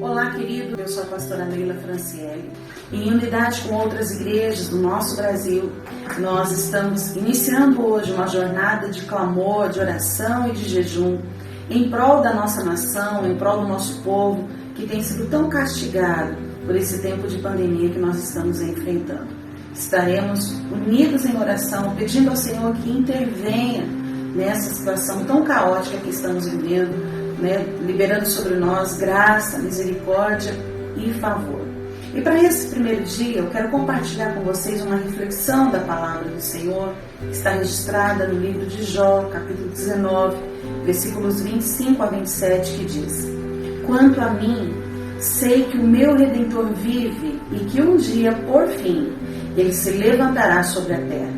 Olá, querido, eu sou a pastora Leila Franciele. Em unidade com outras igrejas do nosso Brasil, nós estamos iniciando hoje uma jornada de clamor, de oração e de jejum em prol da nossa nação, em prol do nosso povo, que tem sido tão castigado por esse tempo de pandemia que nós estamos enfrentando. Estaremos unidos em oração, pedindo ao Senhor que intervenha nessa situação tão caótica que estamos vivendo, liberando sobre nós graça, misericórdia e favor. E para esse primeiro dia, eu quero compartilhar com vocês uma reflexão da palavra do Senhor, que está registrada no livro de Jó, capítulo 19, versículos 25 a 27, que diz: Quanto a mim, sei que o meu Redentor vive e que um dia, por fim, ele se levantará sobre a terra.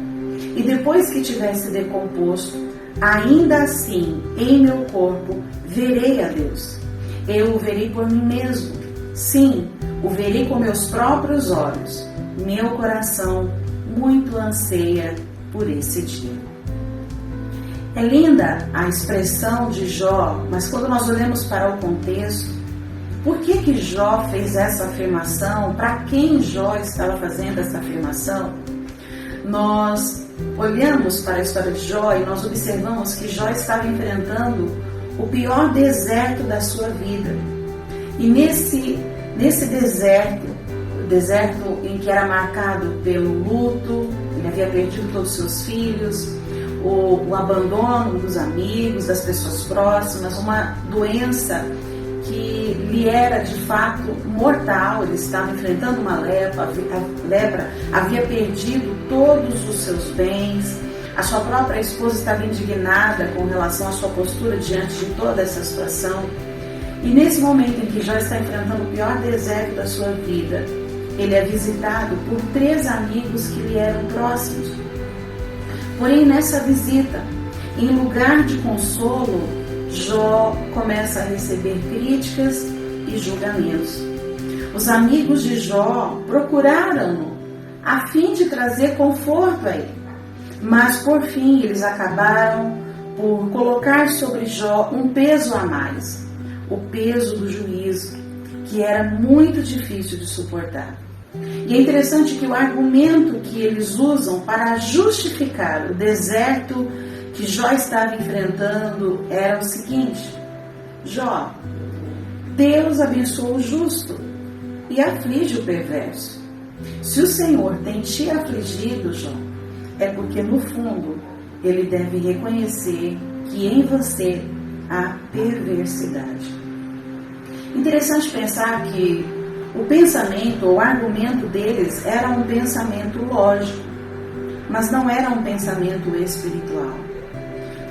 E depois que tiver se decomposto, ainda assim, em meu corpo, verei a Deus. Eu o verei por mim mesmo. Sim, o verei com meus próprios olhos. Meu coração muito anseia por esse dia. É linda a expressão de Jó, mas quando nós olhamos para o contexto, por que Jó fez essa afirmação? Para quem Jó estava fazendo essa afirmação? Nós olhamos para a história de Jó e nós observamos que Jó estava enfrentando o pior deserto da sua vida. E nesse deserto, o deserto em que era marcado pelo luto, ele havia perdido todos os seus filhos, o abandono dos amigos, das pessoas próximas, uma doença que lhe era de fato mortal. Ele estava enfrentando uma lepra, a lepra havia perdido todos os seus bens, a sua própria esposa estava indignada com relação à sua postura diante de toda essa situação. E nesse momento em que Jó está enfrentando o pior deserto da sua vida, ele é visitado por 3 amigos que lhe eram próximos. Porém, nessa visita, em lugar de consolo, Jó começa a receber críticas e julgamentos. Os amigos de Jó procuraram-no a fim de trazer conforto a ele, mas por fim eles acabaram por colocar sobre Jó um peso a mais, o peso do juízo, que era muito difícil de suportar. E é interessante que o argumento que eles usam para justificar o deserto que Jó estava enfrentando era o seguinte: Jó, Deus abençoa o justo e aflige o perverso. Se o Senhor tem te afligido, Jó, é porque no fundo ele deve reconhecer que em você há perversidade. Interessante pensar que o pensamento, o argumento deles era um pensamento lógico, mas não era um pensamento espiritual.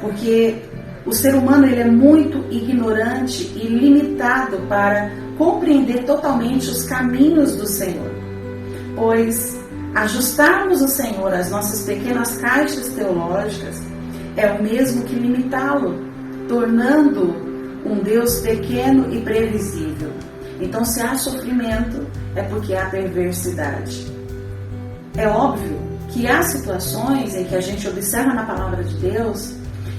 Porque o ser humano ele é muito ignorante e limitado para compreender totalmente os caminhos do Senhor. Pois ajustarmos o Senhor às nossas pequenas caixas teológicas é o mesmo que limitá-lo, tornando um Deus pequeno e previsível. Então, se há sofrimento, é porque há perversidade. É óbvio que há situações em que a gente observa na palavra de Deus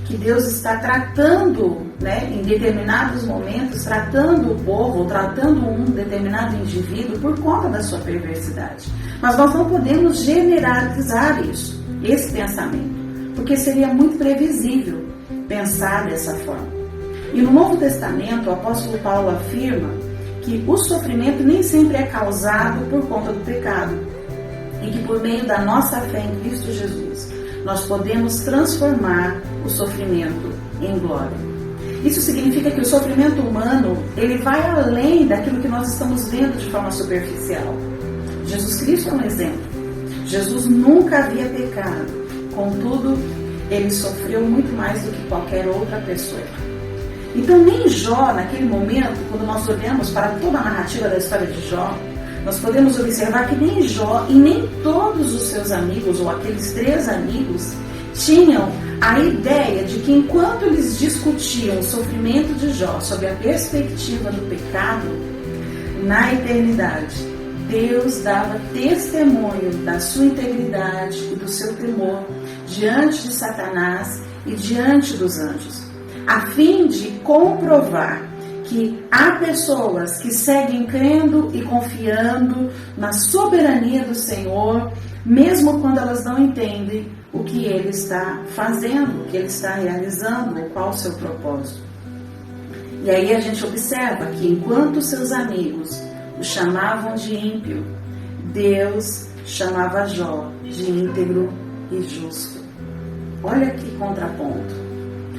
que Deus está tratando, em determinados momentos, tratando o povo, ou tratando um determinado indivíduo por conta da sua perversidade. Mas nós não podemos generalizar isso, esse pensamento, porque seria muito previsível pensar dessa forma. E no Novo Testamento, o apóstolo Paulo afirma que o sofrimento nem sempre é causado por conta do pecado, e que por meio da nossa fé em Cristo Jesus, nós podemos transformar o sofrimento em glória. Isso significa que o sofrimento humano, ele vai além daquilo que nós estamos vendo de forma superficial. Jesus Cristo é um exemplo. Jesus nunca havia pecado, contudo, ele sofreu muito mais do que qualquer outra pessoa. Então, nem Jó, naquele momento, quando nós olhamos para toda a narrativa da história de Jó, nós podemos observar que nem Jó e nem todos os seus amigos, ou aqueles 3 amigos, tinham a ideia de que enquanto eles discutiam o sofrimento de Jó sob a perspectiva do pecado, na eternidade, Deus dava testemunho da sua integridade e do seu temor diante de Satanás e diante dos anjos, a fim de comprovar que há pessoas que seguem crendo e confiando na soberania do Senhor, mesmo quando elas não entendem o que Ele está fazendo, o que Ele está realizando, qual o seu propósito. E aí a gente observa que enquanto seus amigos o chamavam de ímpio, Deus chamava Jó de íntegro e justo. Olha que contraponto.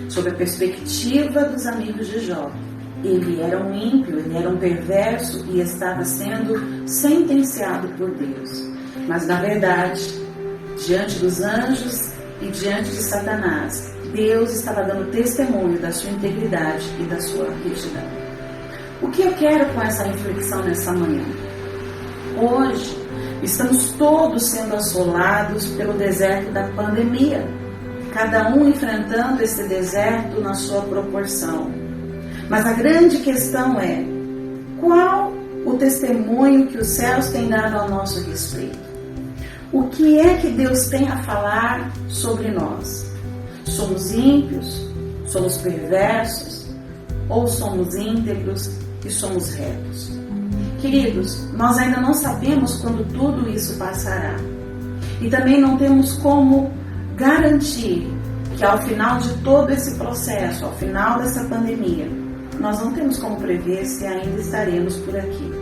Sob a perspectiva dos amigos de Jó, ele era um ímpio, ele era um perverso e estava sendo sentenciado por Deus. Mas na verdade, diante dos anjos e diante de Satanás, Deus estava dando testemunho da sua integridade e da sua retidão. O que eu quero com essa reflexão nessa manhã? Hoje, estamos todos sendo assolados pelo deserto da pandemia, cada um enfrentando esse deserto na sua proporção. Mas a grande questão é, qual o testemunho que os céus têm dado ao nosso respeito? O que é que Deus tem a falar sobre nós? Somos ímpios? Somos perversos? Ou somos íntegros e somos retos? Queridos, nós ainda não sabemos quando tudo isso passará. E também não temos como garantir que ao final de todo esse processo, ao final dessa pandemia, nós não temos como prever se ainda estaremos por aqui.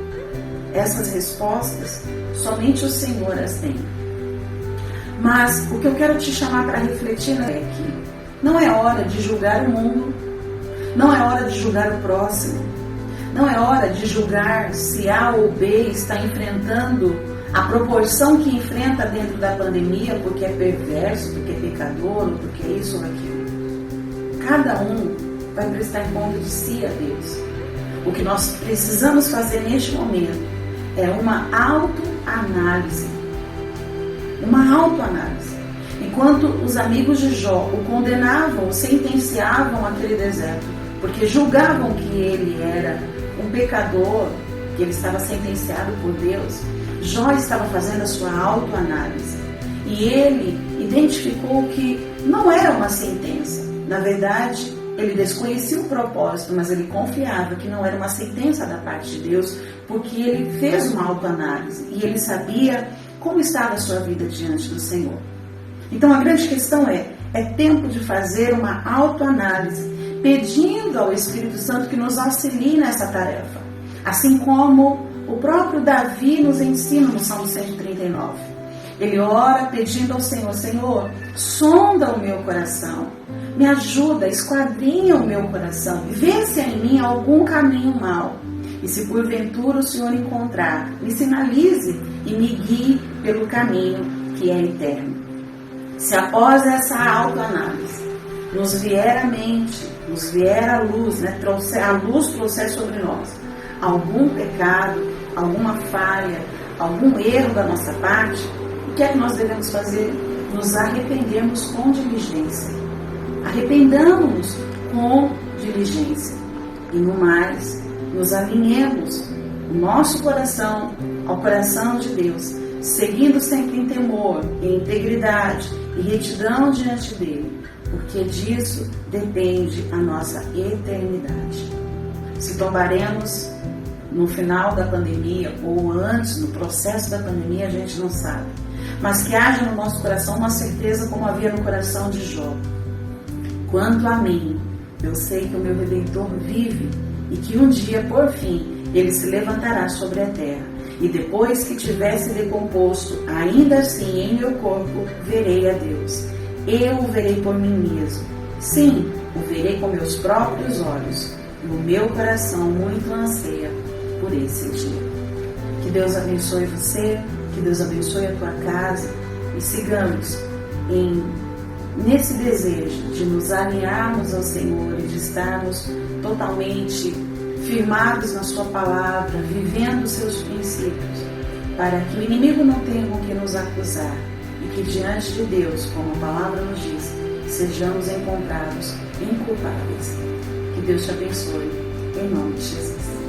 Essas respostas, somente o Senhor as tem. Mas o que eu quero te chamar para refletir é que não é hora de julgar o mundo, não é hora de julgar o próximo, não é hora de julgar se A ou B está enfrentando a proporção que enfrenta dentro da pandemia porque é perverso, porque é pecador, ou porque é isso ou aquilo. Cada um vai prestar conta de si a Deus. O que nós precisamos fazer neste momento é uma autoanálise. Uma autoanálise. Enquanto os amigos de Jó o condenavam, o sentenciavam àquele deserto, porque julgavam que ele era um pecador, que ele estava sentenciado por Deus, Jó estava fazendo a sua autoanálise. E ele identificou que não era uma sentença. Na verdade, ele desconhecia o propósito, mas ele confiava que não era uma sentença da parte de Deus, porque ele fez uma autoanálise e ele sabia como estava a sua vida diante do Senhor. Então a grande questão é tempo de fazer uma autoanálise, pedindo ao Espírito Santo que nos auxilie nessa tarefa. Assim como o próprio Davi nos ensina no Salmo 139. Ele ora pedindo ao Senhor, Senhor, sonda o meu coração, me ajuda, esquadrinha o meu coração, vê se há em mim algum caminho mau. E se porventura o Senhor encontrar, me sinalize e me guie pelo caminho que é eterno. Se após essa autoanálise nos vier à mente, nos vier à luz, a luz trouxer sobre nós algum pecado, alguma falha, algum erro da nossa parte, o que é que nós devemos fazer? Nos arrependermos com diligência. Arrependamos-nos com diligência. E no mais, nos alinhemos o nosso coração ao coração de Deus, seguindo sempre em temor, em integridade e retidão diante dele, porque disso depende a nossa eternidade. Se tombaremos no final da pandemia ou antes, no processo da pandemia, a gente não sabe. Mas que haja no nosso coração uma certeza como havia no coração de Jó. Quanto a mim, eu sei que o meu Redentor vive e que um dia, por fim, ele se levantará sobre a terra. E depois que tivesse decomposto, ainda assim em meu corpo, verei a Deus. Eu o verei por mim mesmo. Sim, o verei com meus próprios olhos. E o meu coração muito anseia por esse dia. Que Deus abençoe você, que Deus abençoe a tua casa e sigamos nesse desejo de nos alinharmos ao Senhor e de estarmos totalmente firmados na sua palavra, vivendo os seus princípios, para que o inimigo não tenha com que nos acusar e que diante de Deus, como a palavra nos diz, sejamos encontrados inculpáveis. Que Deus te abençoe, em nome de Jesus.